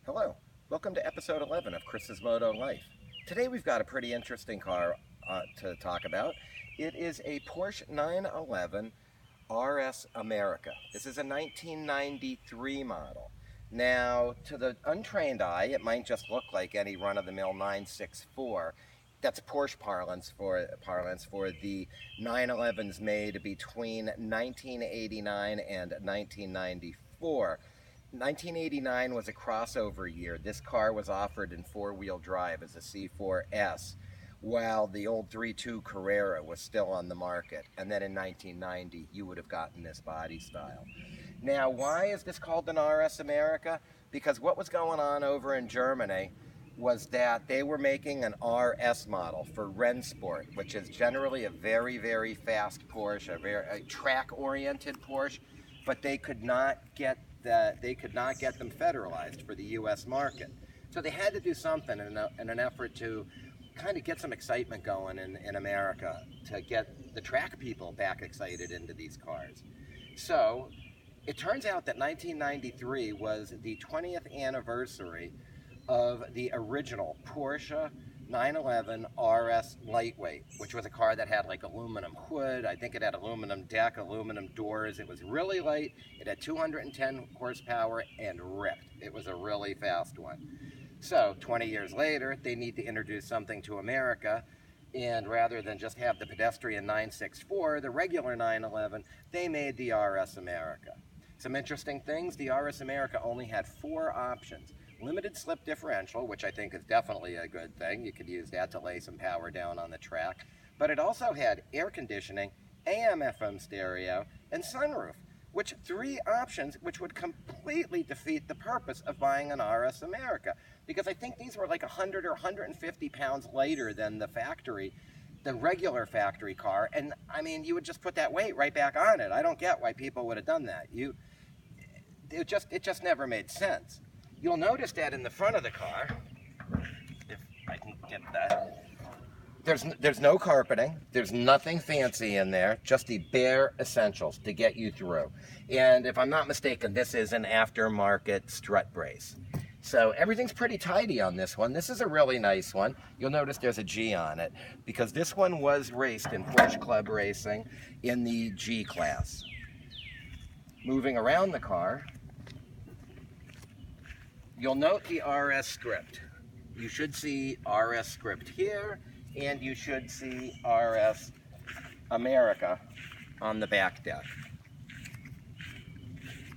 Hello, welcome to episode 11 of Chris's Moto Life. Today we've got a pretty interesting car to talk about. It is a Porsche 911 RS America. This is a 1993 model. Now, to the untrained eye, it might just look like any run-of-the-mill 964. That's Porsche parlance for the 911s made between 1989 and 1994. 1989 was a crossover year. This car was offered in four-wheel drive as a C4S, while the old 3.2 Carrera was still on the market. And then in 1990, you would have gotten this body style. Now, why is this called an RS America? Because what was going on over in Germany was that they were making an RS model for Rennsport, which is generally a very, very fast Porsche, a track-oriented Porsche, but they could not get them federalized for the U.S. market. So they had to do something in an effort to kind of get some excitement going in America, to get the track people back excited into these cars. So it turns out that 1993 was the 20th anniversary of the original Porsche 911 RS Lightweight, which was a car that had like aluminum hood. I think it had aluminum deck, aluminum doors. It was really light. It had 210 horsepower and ripped. It was a really fast one. So 20 years later, they need to introduce something to America, and rather than just have the pedestrian 964, the regular 911, they made the RS America. Some interesting things: the RS America only had 4 options. Limited slip differential, which I think is definitely a good thing. You could use that to lay some power down on the track. But it also had air conditioning, AM/FM stereo, and sunroof, which 3 options which would completely defeat the purpose of buying an RS America. Because I think these were like 100 or 150 pounds lighter than the regular factory car. And I mean, you would just put that weight right back on it. I don't get why people would have done that. It just never made sense. You'll notice that in the front of the car, if I can get that, there's no carpeting, there's nothing fancy in there, just the bare essentials to get you through. And if I'm not mistaken, this is an aftermarket strut brace. So everything's pretty tidy on this one. This is a really nice one. You'll notice there's a G on it, because this one was raced in Porsche Club Racing in the G class. Moving around the car, you'll note the RS script. You should see RS script here, and you should see RS America on the back deck,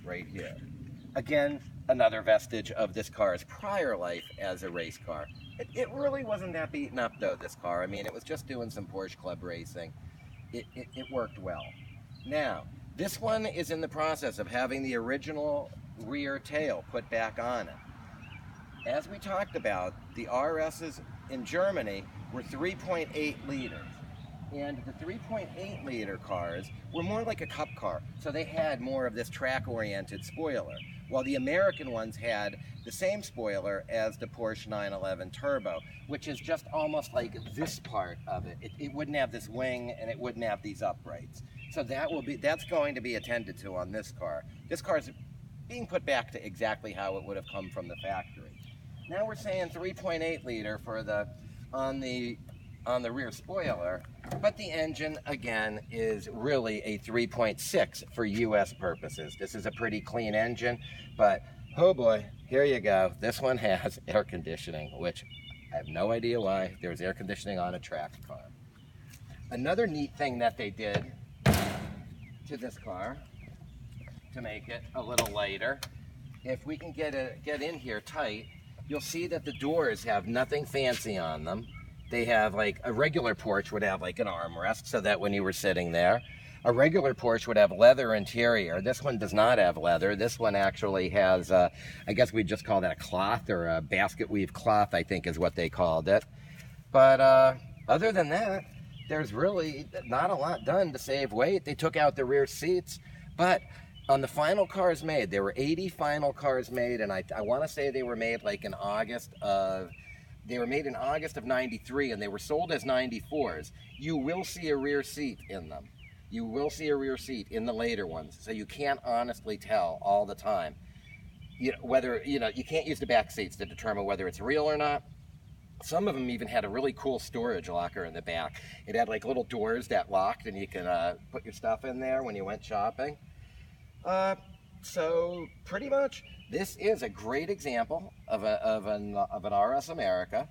right here. Again, another vestige of this car's prior life as a race car. It really wasn't that beaten up though, this car. I mean, it was just doing some Porsche Club Racing. It worked well. Now, this one is in the process of having the original rear tail put back on it. As we talked about, the RSs in Germany were 3.8 liters. And the 3.8 liter cars were more like a cup car, so they had more of this track-oriented spoiler, while the American ones had the same spoiler as the Porsche 911 Turbo, which is just almost like this part of it. It wouldn't have this wing, and it wouldn't have these uprights. So that's going to be attended to on this car. This car's being put back to exactly how it would have come from the factory. Now we're saying 3.8 liter for on the rear spoiler, but the engine again is really a 3.6 for US purposes. This is a pretty clean engine, but oh boy, here you go. This one has air conditioning, which I have no idea why there's air conditioning on a track car. Another neat thing that they did to this car to make it a little lighter, if we can get in here tight, you'll see that the doors have nothing fancy on them. They have, like, a regular Porsche would have like an armrest so that when you were sitting there, a regular Porsche would have leather interior. This one does not have leather. This one actually has, I guess we'd just call that a cloth, or a basket weave cloth, I think is what they called it. But other than that, there's really not a lot done to save weight. They took out the rear seats, but on the final cars made, there were 80 final cars made, and I want to say they were made like in August of 93, and they were sold as 94s. You will see a rear seat in them. You will see a rear seat in the later ones, so you can't honestly tell all the time. whether, you can't use the back seats to determine whether it's real or not. Some of them even had a really cool storage locker in the back. It had like little doors that locked, and you can put your stuff in there when you went shopping. So pretty much, this is a great example of an RS America.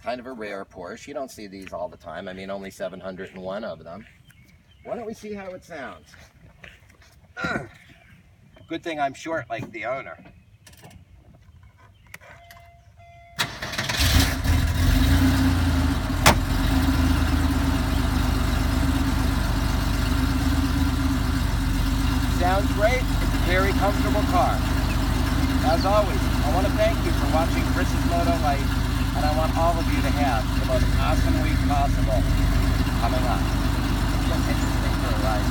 Kind of a rare Porsche. You don't see these all the time. I mean, only 701 of them. Why don't we see how it sounds? Good thing I'm short like the owner. Sounds great. It's a very comfortable car. As always, I want to thank you for watching Chris's Moto Life, and I want all of you to have the most awesome week possible coming up. It's just interesting for a ride.